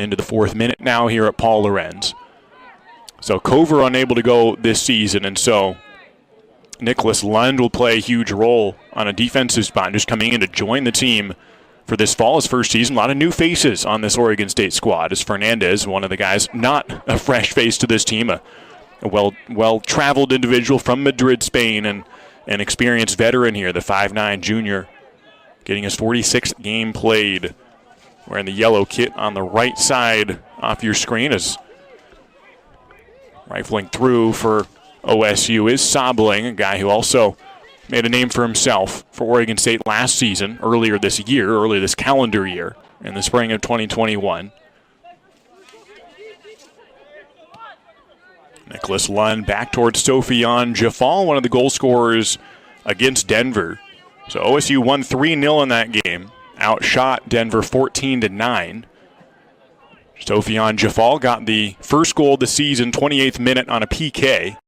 into the 4th minute now here at Paul Lorenz. So Cover unable to go this season, and so Nicholas Lund will play a huge role on a defensive spot, just coming in to join the team for this fall, his first season. A lot of new faces on this Oregon State squad. As Fernandez, one of the guys, not a fresh face to this team, a well-traveled individual from Madrid, Spain, and an experienced veteran here, the 5'9 junior, getting his 46th game played. Wearing the yellow kit on the right side off your screen is rifling through for OSU is Sobling, a guy who also made a name for himself for Oregon State last season, earlier this calendar year, in the spring of 2021. Nicholas Lund back towards Sofian Jafal, one of the goal scorers against Denver. So OSU won 3-0 in that game. Outshot Denver 14-9. Sofian Jafal got the first goal of the season, 28th minute on a PK.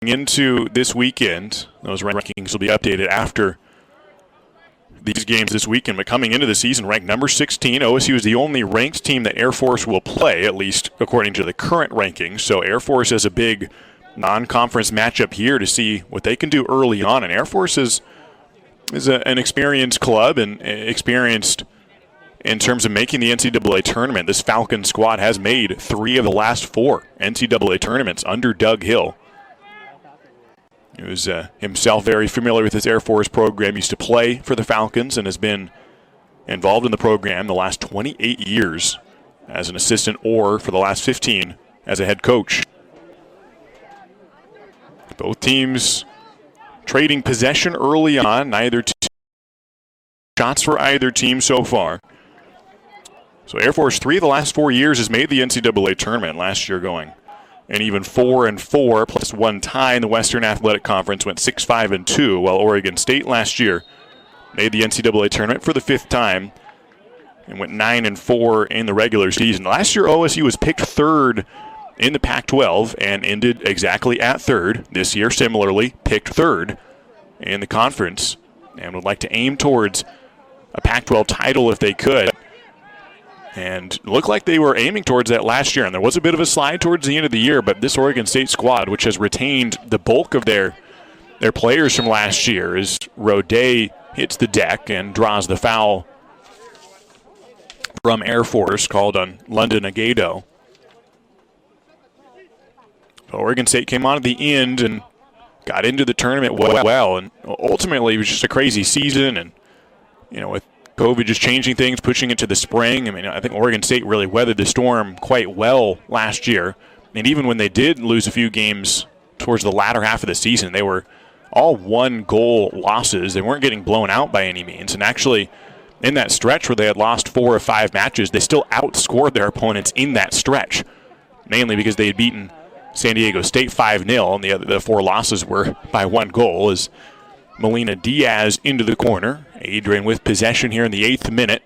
Into this weekend, those rankings will be updated after these games this weekend, but coming into the season ranked number 16, OSU is the only ranked team that Air Force will play, at least according to the current rankings. So Air Force has a big non-conference matchup here to see what they can do early on, and Air Force is an experienced club and experienced in terms of making the NCAA tournament. This Falcon squad has made 3 of the last 4 NCAA tournaments under Doug Hill. He was himself very familiar with his Air Force program, used to play for the Falcons, and has been involved in the program the last 28 years as an assistant or for the last 15 as a head coach. Both teams trading possession early on, neither shots for either team so far. So Air Force 3 of the last 4 years has made the NCAA tournament, last year going and even 4-4 plus 1 tie in the Western Athletic Conference, went 6-5-2, while Oregon State last year made the NCAA tournament for the 5th time and went 9-4 in the regular season. Last year, OSU was picked 3rd in the Pac-12 and ended exactly at 3rd. This year, similarly, picked 3rd in the conference and would like to aim towards a Pac-12 title if they could. And looked like they were aiming towards that last year. And there was a bit of a slide towards the end of the year, but this Oregon State squad, which has retained the bulk of their players from last year, as Rodet hits the deck and draws the foul from Air Force, called on London Agado. Oregon State came on at the end and got into the tournament well. And ultimately, it was just a crazy season. And, with COVID just changing things, pushing it to the spring. I mean, I think Oregon State really weathered the storm quite well last year. And even when they did lose a few games towards the latter half of the season, they were all 1-goal losses. They weren't getting blown out by any means. And actually, in that stretch where they had lost 4 or 5 matches, they still outscored their opponents in that stretch, mainly because they had beaten San Diego State 5-0, and the 4 losses were by 1 goal. As Melina Diaz into the corner. Adrian with possession here in the 8th minute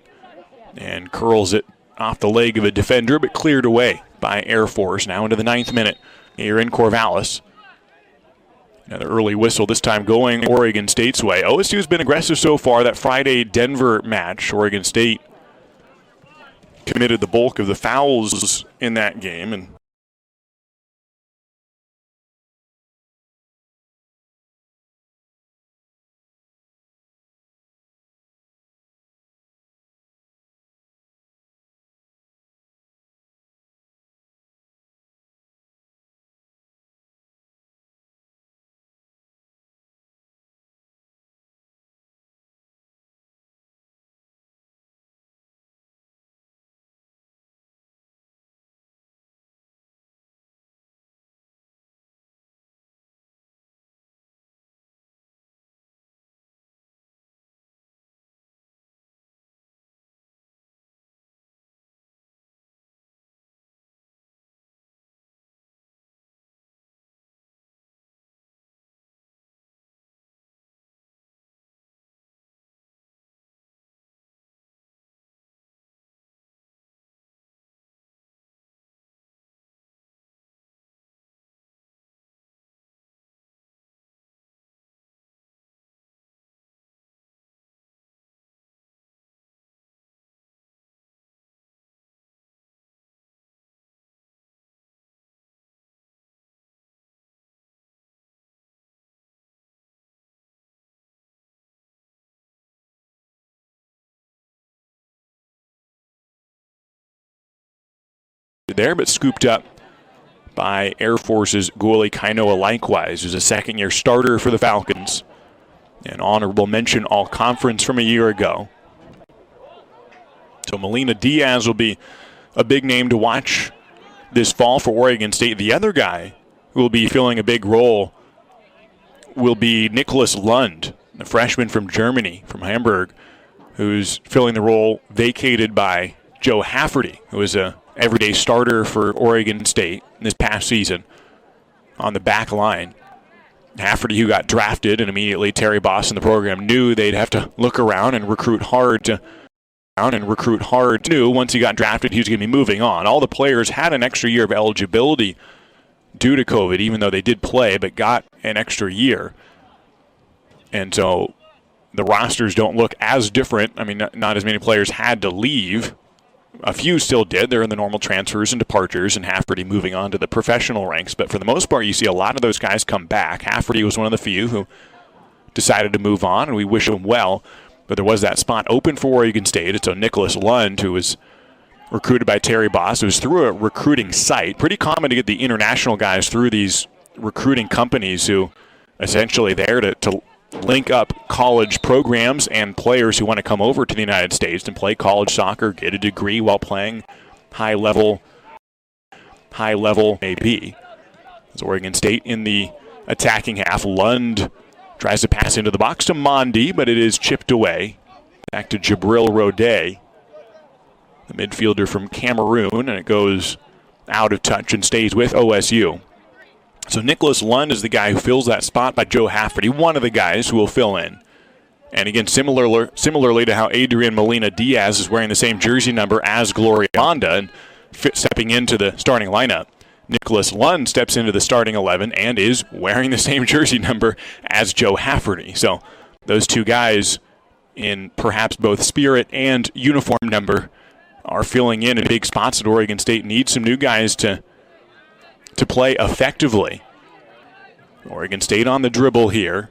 and curls it off the leg of a defender, but cleared away by Air Force. Now into the 9th minute here in Corvallis. Another early whistle, this time going Oregon State's way. OSU's been aggressive so far. That Friday Denver match, Oregon State committed the bulk of the fouls in that game, and there, but scooped up by Air Force's goalie Kainoa likewise, who's a second-year starter for the Falcons. An honorable mention all-conference from a year ago. So Melina Diaz will be a big name to watch this fall for Oregon State. The other guy who will be filling a big role will be Nicholas Lund, a freshman from Germany, from Hamburg, who's filling the role vacated by Joe Hafferty, who was a everyday starter for Oregon State this past season on the back line. Hafferty, who got drafted, and immediately Terry Boss and the program knew they'd have to look around and recruit hard. Knew once he got drafted he was going to be moving on. All the players had an extra year of eligibility due to COVID, even though they did play, but got an extra year. And so the rosters don't look as different. I mean, not as many players had to leave. A few still did. They're in the normal transfers and departures, and Hafferty moving on to the professional ranks. But for the most part, you see a lot of those guys come back. Hafferty was one of the few who decided to move on, and we wish him well. But there was that spot open for Oregon State. It's so Nicholas Lund, who was recruited by Terry Boss. It was through a recruiting site. Pretty common to get the international guys through these recruiting companies who essentially there to link up college programs and players who want to come over to the United States and play college soccer, get a degree while playing high level AB. It's Oregon State in the attacking half. Lund tries to pass into the box to Mondi, but it is chipped away. Back to Jabril Rodé, the midfielder from Cameroon, and it goes out of touch and stays with OSU. So Nicholas Lund is the guy who fills that spot by Joe Hafferty, one of the guys who will fill in. And again, similarly to how Adrian Melina Diaz is wearing the same jersey number as Gloria Honda and stepping into the starting lineup, Nicholas Lund steps into the starting 11 and is wearing the same jersey number as Joe Hafferty. So those two guys in perhaps both spirit and uniform number are filling in big spots that Oregon State needs some new guys to play effectively. Oregon State on the dribble here.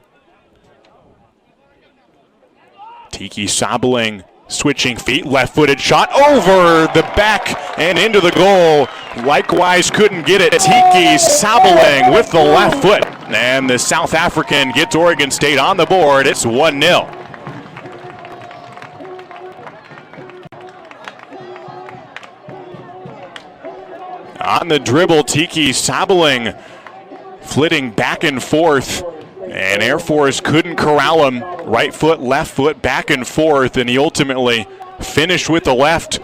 Tiki Sabling switching feet, left-footed shot over the back and into the goal. Likewise couldn't get it. Tiki Sabling with the left foot. And the South African gets Oregon State on the board. It's 1-0. On the dribble, Tiki Sabling flitting back and forth. And Air Force couldn't corral him. Right foot, left foot, back and forth. And he ultimately finished with the left.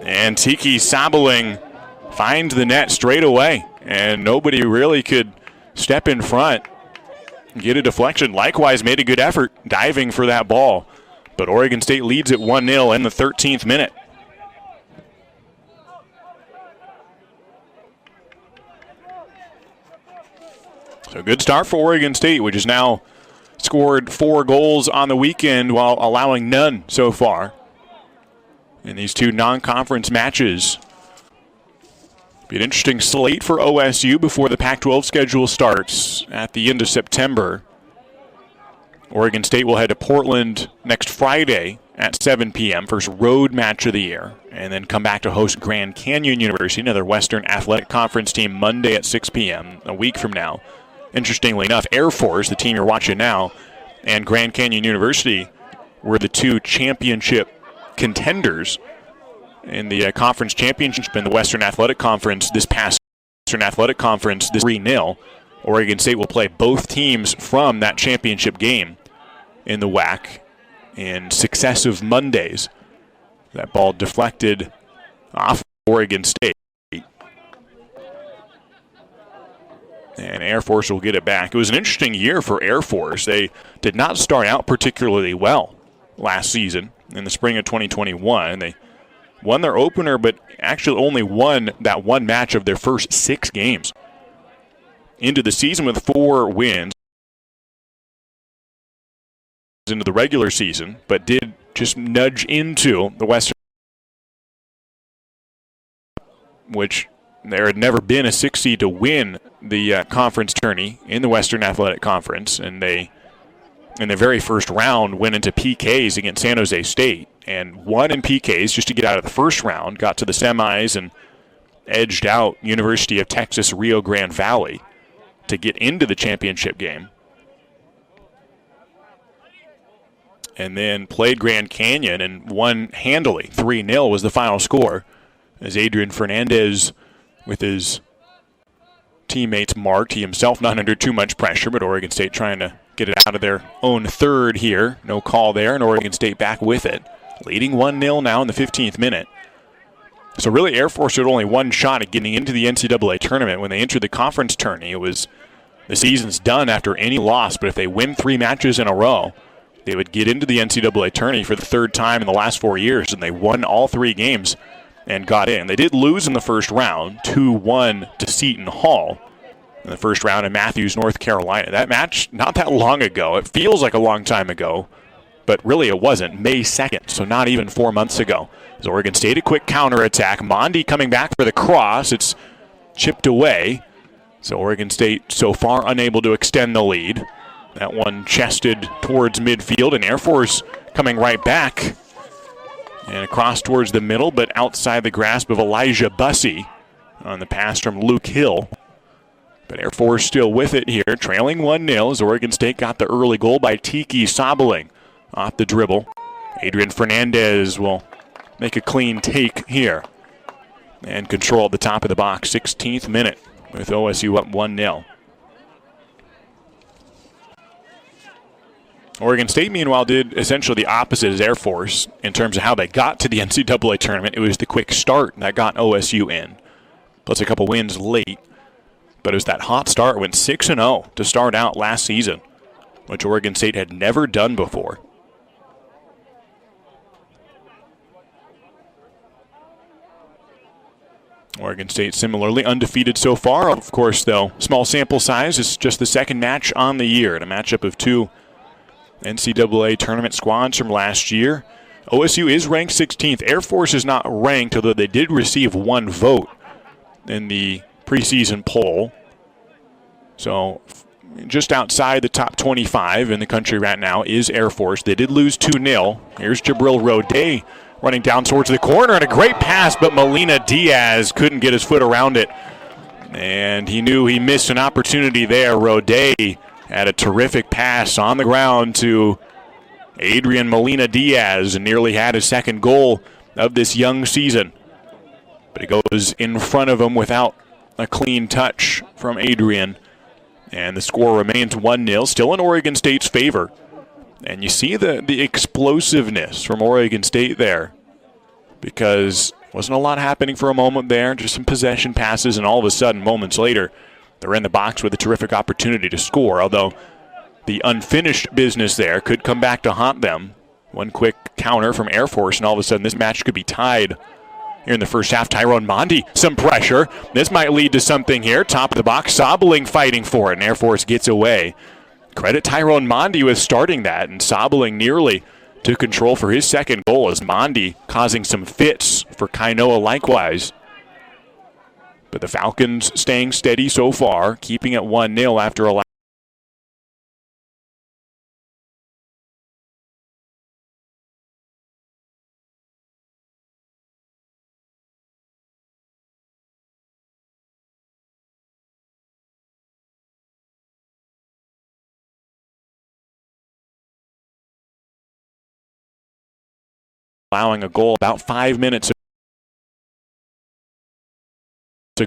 And Tiki Sabling finds the net straight away. And nobody really could step in front, get a deflection. Likewise made a good effort diving for that ball. But Oregon State leads at 1-0 in the 13th minute. So good start for Oregon State, which has now scored 4 goals on the weekend while allowing none so far in these 2 non-conference matches. Be an interesting slate for OSU before the Pac-12 schedule starts at the end of September. Oregon State will head to Portland next Friday at 7 p.m., first road match of the year, and then come back to host Grand Canyon University, another Western Athletic Conference team, Monday at 6 p.m., a week from now. Interestingly enough, Air Force, the team you're watching now, and Grand Canyon University were the 2 championship contenders in the conference championship in the Western Athletic Conference this past Western Athletic Conference, this 3-0. Oregon State will play both teams from that championship game in the WAC in successive Mondays. That ball deflected off Oregon State. And Air Force will get it back. It was an interesting year for Air Force. They did not start out particularly well last season in the spring of 2021. They won their opener, but actually only won that one match of their first 6 games. Into the season with 4 wins into the regular season, but did just nudge into the Western, which there had never been a 6 seed to win the conference tourney in the Western Athletic Conference, and they, in the very first round, went into PKs against San Jose State and won in PKs just to get out of the first round, got to the semis, and edged out University of Texas Rio Grande Valley to get into the championship game. And then played Grand Canyon and won handily. 3-0 was the final score, as Adrian Fernandez, with his teammates marked, he himself not under too much pressure, but Oregon State trying to get it out of their own third here. No call there, and Oregon State back with it. Leading 1-0 now in the 15th minute. So really Air Force had only one shot at getting into the NCAA tournament. When they entered the conference tourney, it was the season's done after any loss, but if they win 3 matches in a row, they would get into the NCAA tourney for the third time in the last 4 years, and they won all 3 games and got in. They did lose in the first round, 2-1 to Seton Hall in the first round in Matthews, North Carolina. That match, not that long ago. It feels like a long time ago, but really it wasn't. May 2nd, so not even 4 months ago. As Oregon State, a quick counterattack. Mondi coming back for the cross. It's chipped away. So Oregon State so far unable to extend the lead. That one chested towards midfield, and Air Force coming right back and across towards the middle, but outside the grasp of Elijah Bussey on the pass from Luke Hill. But Air Force still with it here, trailing 1-0 as Oregon State got the early goal by Tiki Soboling off the dribble. Adrian Fernandez will make a clean take here and control at the top of the box. 16th minute with OSU up 1-0. Oregon State, meanwhile, did essentially the opposite as Air Force in terms of how they got to the NCAA tournament. It was the quick start that got OSU in, plus a couple wins late. But it was that hot start. Went 6-0 to start out last season, which Oregon State had never done before. Oregon State similarly undefeated so far. Of course, though, small sample size. It's just the second match on the year, and a matchup of 2 NCAA tournament squads from last year. OSU is ranked 16th. Air Force is not ranked, although they did receive 1 vote in the preseason poll. So just outside the top 25 in the country right now is Air Force. They did lose 2-0. Here's Jabril Rodet running down towards the corner, and a great pass, but Molina Diaz couldn't get his foot around it. And he knew he missed an opportunity there. Rodet had a terrific pass on the ground to Adrian Molina Diaz and nearly had his second goal of this young season. But it goes in front of him without a clean touch from Adrian. And the score remains 1-0, still in Oregon State's favor. And you see the explosiveness from Oregon State there, because wasn't a lot happening for a moment there, just some possession passes, and all of a sudden, moments later, they're in the box with a terrific opportunity to score, although the unfinished business there could come back to haunt them. One quick counter from Air Force, and all of a sudden this match could be tied here in the first half. Tyrone Mondi, some pressure. This might lead to something here. Top of the box, Soboling fighting for it, and Air Force gets away. Credit Tyrone Mondi with starting that, and Soboling nearly took control for his second goal, as Mondi causing some fits for Kainoa likewise. But the Falcons staying steady so far, keeping it 1-0 after a allowing a goal about 5 minutes to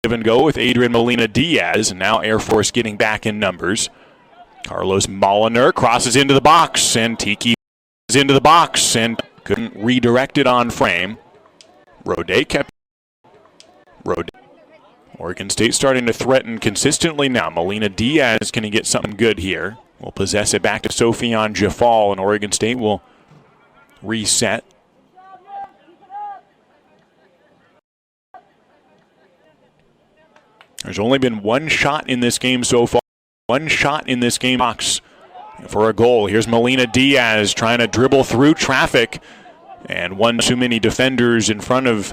give and go with Adrian Molina Diaz, and now Air Force getting back in numbers. Carlos Moliner crosses into the box, and Tiki is into the box and couldn't redirect it on frame. Rodet kept. Oregon State starting to threaten consistently now. Molina Diaz, can he get something good here? We'll possess it back to Sofian Jafal, and Oregon State will reset. There's only been one shot in this game so far. One shot in this game box for a goal. Here's Molina Diaz trying to dribble through traffic, and one too many defenders in front of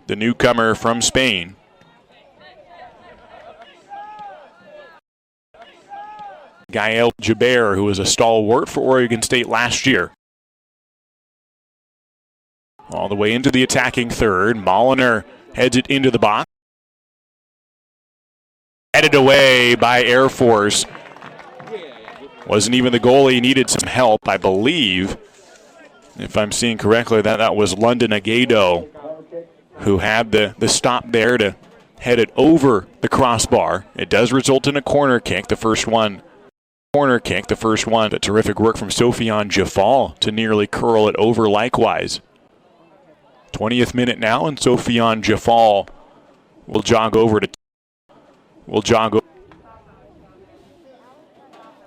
the newcomer from Spain. Gael Jaber, who was a stalwart for Oregon State last year. All the way into the attacking third. Molliner heads it into the box. Headed away by Air Force. Wasn't even the goalie, needed some help, I believe. If I'm seeing correctly, that was London Agado who had the stop there to head it over the crossbar. It does result in a corner kick, the first one. But terrific work from Sofian Jafal to nearly curl it over likewise. 20th minute now, and Sofian Jafal will jog over.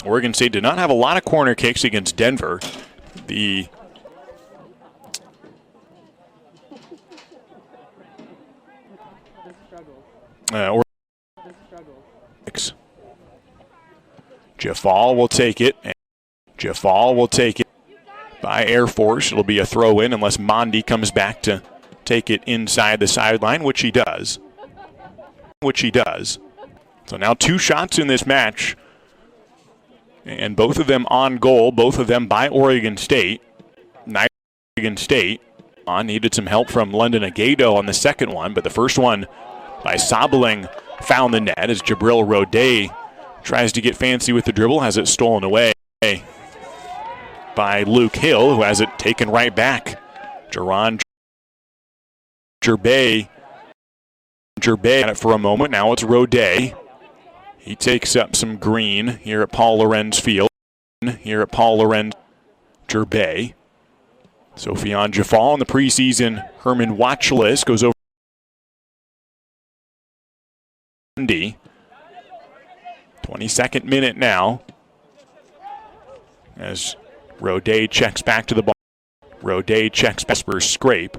Oregon State did not have a lot of corner kicks against Denver. The Jafal will take it. By Air Force. It'll be a throw in unless Mondi comes back to take it inside the sideline, which he does. So now 2 shots in this match, and both of them on goal, both of them by Oregon State. Oregon State needed some help from London Agado on the second one, but the first one by Sobeling found the net as Jabril Rodet tries to get fancy with the dribble, has it stolen away by Luke Hill, who has it taken right back. Jaron Gerbet had it for a moment. Now it's Rodet. He takes up some green here at Paul Lorenz Field. Gerbet. Sofian Jafal on the preseason Herman watch list goes over. 22nd minute now as Rodet checks back to the ball. Scrape.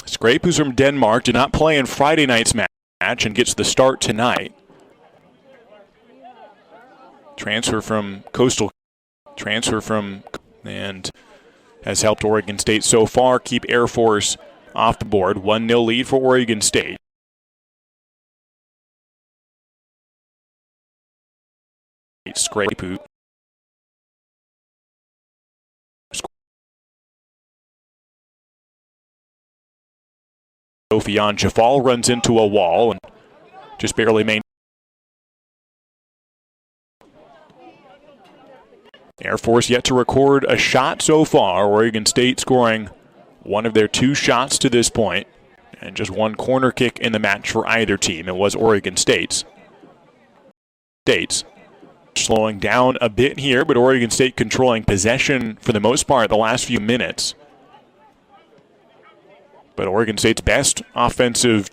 Scrape, who's from Denmark, did not play in Friday night's match and gets the start tonight. Transfer from and has helped Oregon State so far keep Air Force off the board. 1-0 lead for Oregon State. Scrape. Sofian Jafal runs into a wall and just barely maintains. Air Force yet to record a shot so far. Oregon State scoring one of their 2 shots to this point, and just 1 corner kick in the match for either team. It was Oregon State's. Slowing down a bit here, but Oregon State controlling possession for the most part the last few minutes. But Oregon State's best offensive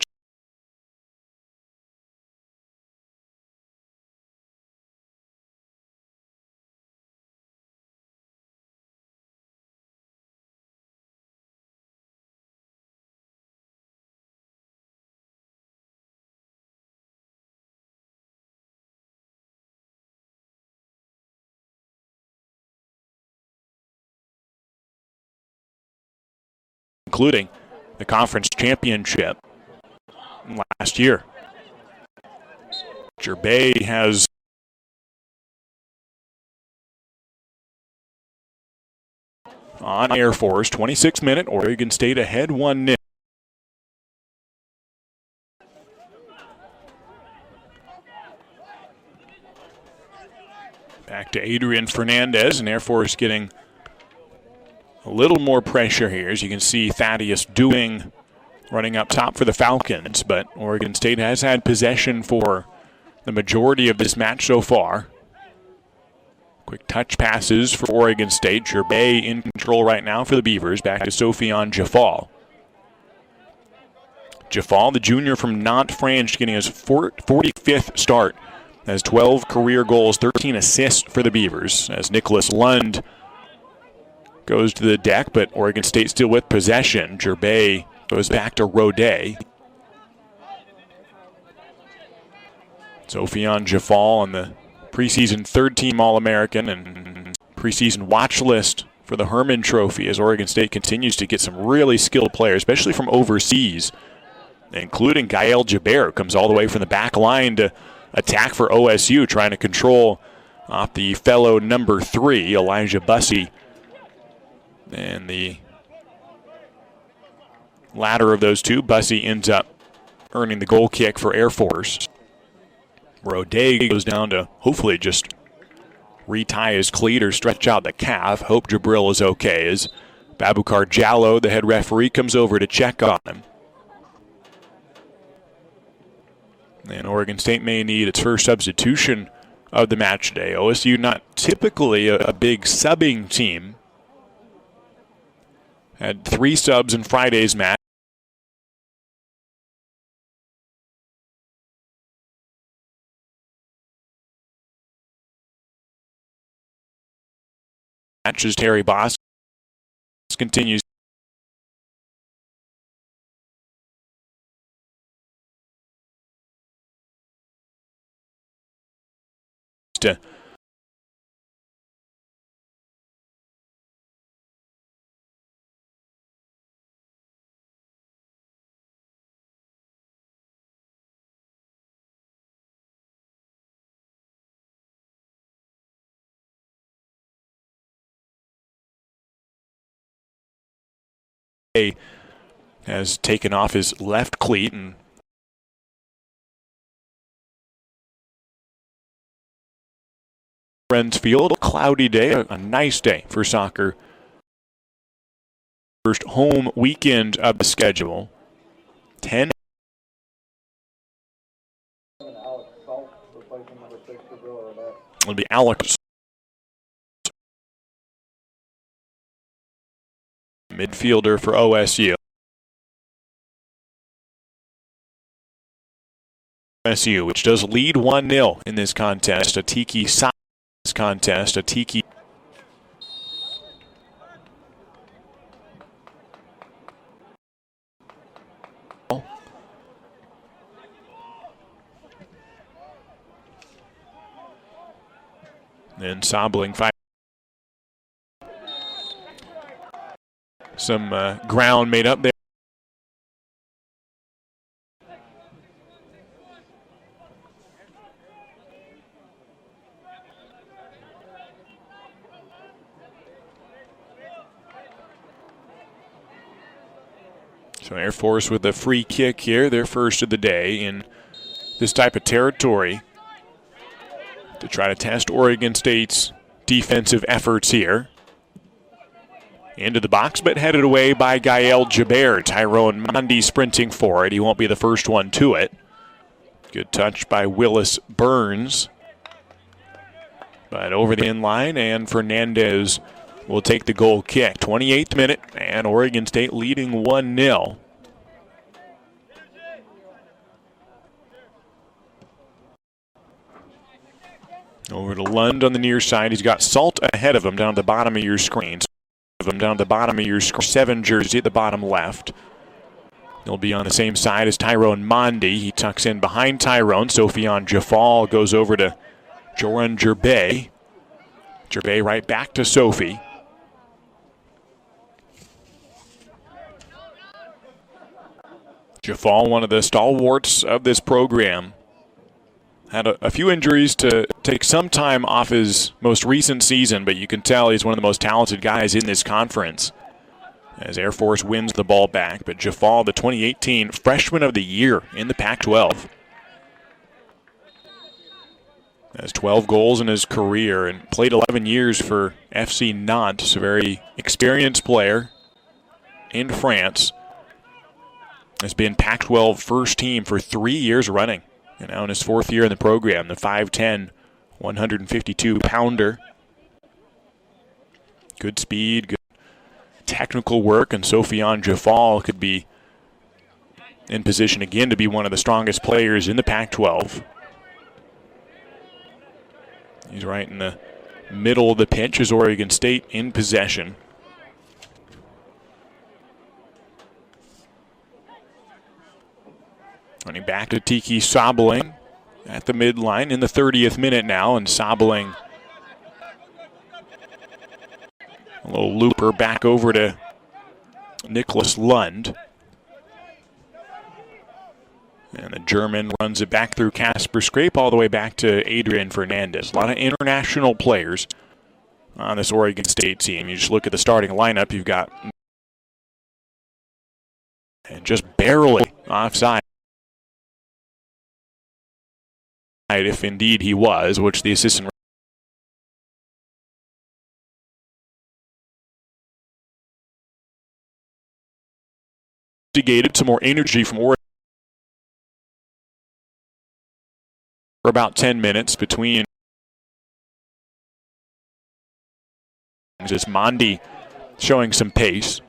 including the conference championship last year. Gerbet has on Air Force, 26th minute, Oregon State ahead 1-0. Back to Adrian Fernandez, and Air Force getting a little more pressure here. As you can see, Thaddeus Dewing running up top for the Falcons, but Oregon State has had possession for the majority of this match so far. Quick touch passes for Oregon State. Gerbet in control right now for the Beavers. Back to Sofian Jafal. Jafal, the junior from Nantes, France, getting his 45th start. Has 12 career goals, 13 assists for the Beavers. As Nicholas Lund goes to the deck, but Oregon State still with possession. Gerbet goes back to Rodet. Sofian Jafal on the preseason third-team All-American and preseason watch list for the Herman Trophy as Oregon State continues to get some really skilled players, especially from overseas. including Gael Jaber, comes all the way from the back line to attack for OSU, trying to control off the fellow number 3, Elijah Bussey. And the latter of those two, Bussey, ends up earning the goal kick for Air Force. Roday goes down to hopefully just retie his cleat or stretch out the calf. Hope Jabril is okay as Babukar Jallo, the head referee, comes over to check on him. And Oregon State may need its first substitution of the match today. OSU not typically a big subbing team. Had 3 subs in Friday's match. As Terry Boss continues to has taken off his left cleat and Friends Field. Cloudy day, a nice day for soccer. First home weekend of the schedule. 10. It'll be Alex, midfielder for OSU. OSU, which does lead 1-0 in this contest. A Tiki contest. A Tiki. And Sobling fight. Some ground made up there. So Air Force with a free kick here, their first of the day in this type of territory, to try to test Oregon State's defensive efforts here. Into the box, but headed away by Gael Jaber. Tyrone Mondi sprinting for it. He won't be the first one to it. Good touch by Willis Burns. But over the inline, and Fernandez will take the goal kick. 28th minute, and Oregon State leading 1-0. Over to Lund on the near side. He's got Salt ahead of him down at the bottom of your screen. Down at the bottom of your screen. 7 jersey at the bottom left. He'll be on the same side as Tyrone Mondi. He tucks in behind Tyrone. Sofian Jafal goes over to Joran Gerbe. Gerbe right back to Sophie. Jafal, one of the stalwarts of this program, had a few injuries to take some time off his most recent season, but you can tell he's one of the most talented guys in this conference as Air Force wins the ball back. But Jafal, the 2018 Freshman of the Year in the Pac-12. Has 12 goals in his career and played 11 years for FC Nantes, a very experienced player in France. Has been Pac-12 first team for 3 years running. And now in his 4th year in the program, the 5'10", 152-pounder. Good speed, good technical work, and Sofian Jafal could be in position again to be one of the strongest players in the Pac-12. He's right in the middle of the pitch as Oregon State in possession. Running back to Tiki Sobling at the midline in the 30th minute now, and Sobling, a little looper back over to Nicholas Lund. And the German runs it back through Casper Scrape all the way back to Adrian Fernandez. A lot of international players on this Oregon State team. You just look at the starting lineup, you've got and just barely offside, if indeed he was, which the assistant instigated some more energy from Oregon for about 10 minutes between. Just Mondi showing some pace.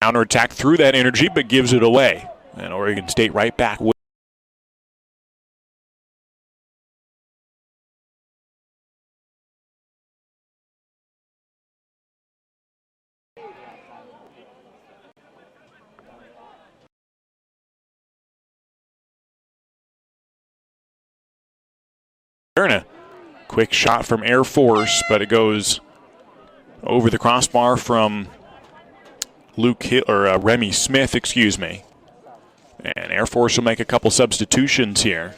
Counterattack through that energy, but gives it away. And Oregon State right back with a quick shot from Air Force, but it goes over the crossbar from Luke Hill, or Remy Smith, excuse me. And Air Force will make a couple substitutions here.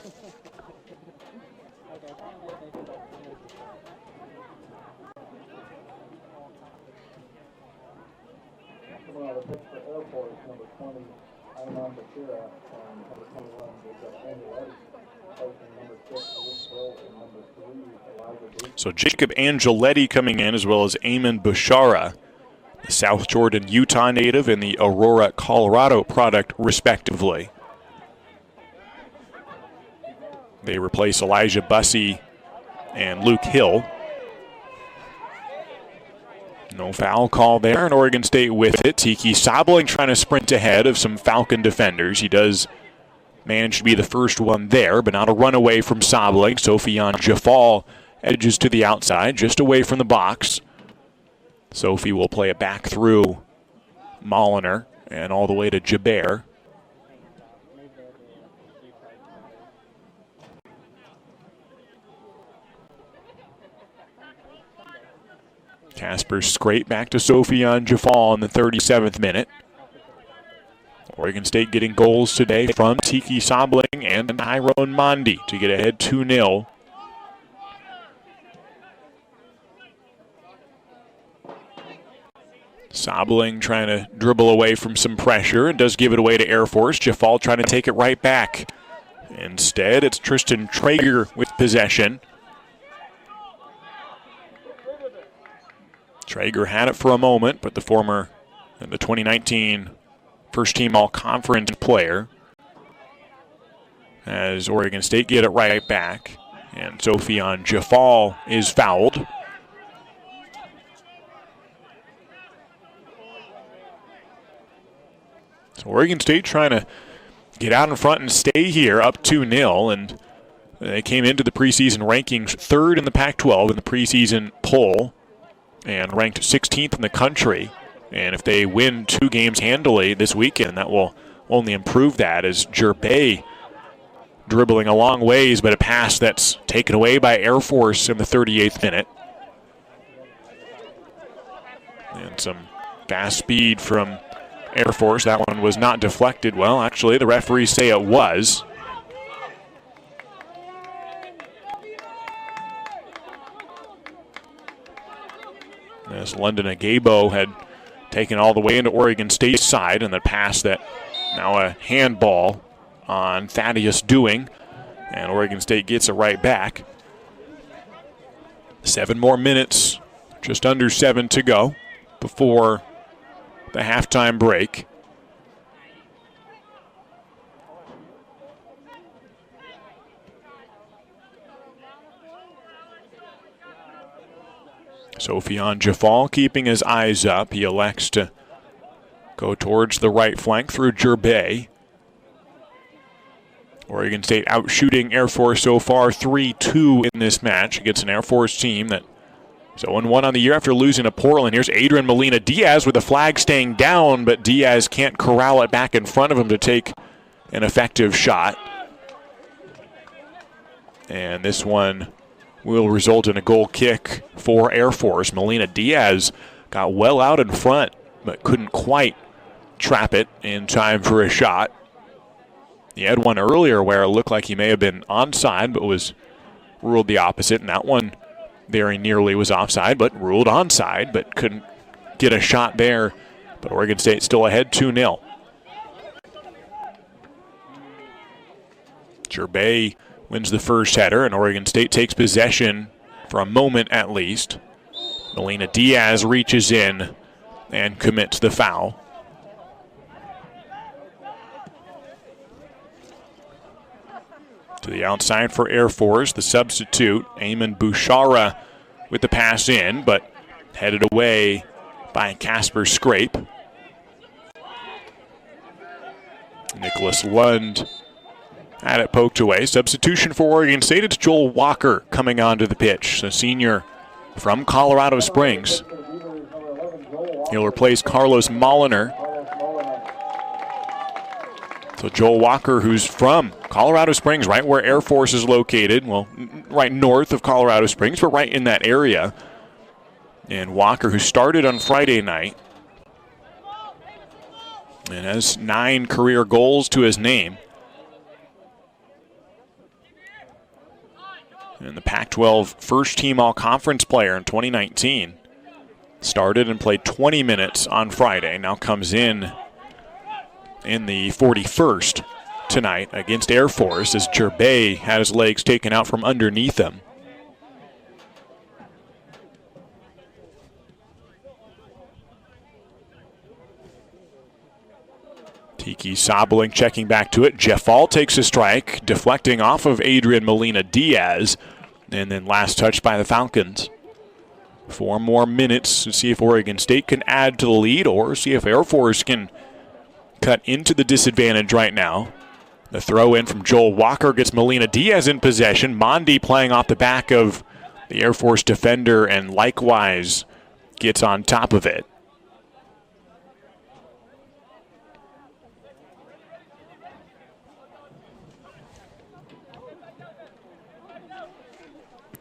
So Jacob Angeletti coming in, as well as Eamon Bashara, the South Jordan, Utah native, and the Aurora, Colorado product, respectively. They replace Elijah Bussey and Luke Hill. No foul call there, and Oregon State with it. Tiki Sabling trying to sprint ahead of some Falcon defenders. He does manage to be the first one there, but not a runaway from Sabling. Sofian Jafal edges to the outside, just away from the box. Sophie will play it back through Molliner and all the way to Jaber. Casper Scrape back to Sofian Jafal in the 37th minute. Oregon State getting goals today from Tiki Sabling and Tyrone Mondi to get ahead 2-0. Sabling trying to dribble away from some pressure and does give it away to Air Force. Jafal trying to take it right back. Instead, it's Tristan Traeger with possession. Traeger had it for a moment, but the 2019 first-team all-conference player, as Oregon State get it right back. And Sofian Jafal is fouled. So Oregon State trying to get out in front and stay here, up 2-0, and they came into the preseason rankings third in the Pac-12 in the preseason poll and ranked 16th in the country. And if they win 2 games handily this weekend, that will only improve that, as Jerbey dribbling a long ways, but a pass that's taken away by Air Force in the 38th minute. And some fast speed from Air Force. That one was not deflected. Well, actually, the referees say it was. As London Agabo had taken all the way into Oregon State's side, and the pass that now a handball on Thaddeus Dewing, and Oregon State gets it right back. 7 more minutes, just under 7 to go before the halftime break. Sofian Jafal keeping his eyes up. He elects to go towards the right flank through Jerbey. Oregon State out shooting Air Force so far 3-2 in this match against an Air Force team that is 0-1 on the year after losing to Portland. Here's Adrian Molina Diaz with the flag staying down, but Diaz can't corral it back in front of him to take an effective shot. And this one will result in a goal kick for Air Force. Molina Diaz got well out in front, but couldn't quite trap it in time for a shot. He had one earlier where it looked like he may have been onside, but was ruled the opposite. And that one very nearly was offside, but ruled onside, but couldn't get a shot there. But Oregon State still ahead 2-0. Gerbet wins the first header, and Oregon State takes possession for a moment at least. Melina Diaz reaches in and commits the foul. To the outside for Air Force, the substitute, Eamon Bouchara, with the pass in, but headed away by Casper Scrape. Nicholas Lund had it poked away. Substitution for Oregon State, it's Joel Walker coming onto the pitch, the senior from Colorado Springs. He'll replace Carlos Molliner. So Joel Walker, who's from Colorado Springs, right where Air Force is located, well, right north of Colorado Springs, but right in that area. And Walker, who started on Friday night and has 9 career goals to his name. And the Pac-12 first-team all-conference player in 2019. Started and played 20 minutes on Friday. Now comes in the 41st tonight against Air Force as Gerbet had his legs taken out from underneath him. Tiki Sabling checking back to it. Jeffal takes a strike, deflecting off of Adrian Melina Diaz. And then last touch by the Falcons. 4 more minutes to see if Oregon State can add to the lead or see if Air Force can cut into the disadvantage right now. The throw in from Joel Walker gets Melina Diaz in possession. Mondi playing off the back of the Air Force defender and likewise gets on top of it.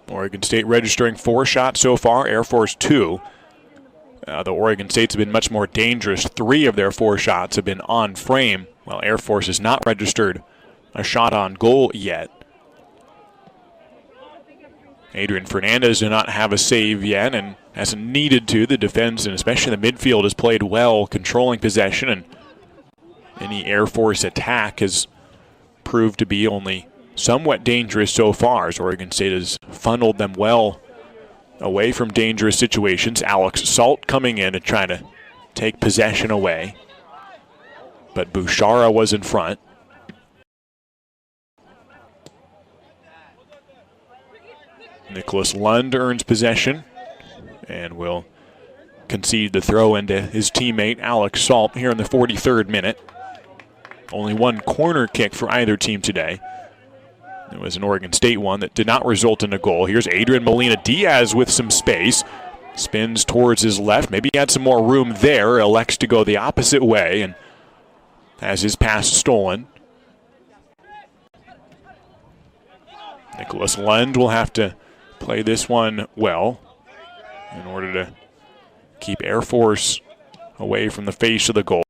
Oregon State registering 4 shots so far, Air Force 2. The Oregon State's have been much more dangerous. 3 of their 4 shots have been on frame, while Air Force has not registered a shot on goal yet. Adrian Fernandez did not have a save yet and hasn't needed to. The defense and especially the midfield has played well, controlling possession, and any Air Force attack has proved to be only somewhat dangerous so far as Oregon State has funneled them well away from dangerous situations. Alex Salt coming in and trying to take possession away. But Bouchara was in front. Nicholas Lund earns possession and will concede the throw into his teammate Alex Salt here in the 43rd minute. Only 1 corner kick for either team today. It was an Oregon State one that did not result in a goal. Here's Adrian Melina Diaz with some space. Spins towards his left. Maybe he had some more room there. Elects to go the opposite way and has his pass stolen. Nicholas Lund will have to play this one well in order to keep Air Force away from the face of the goal.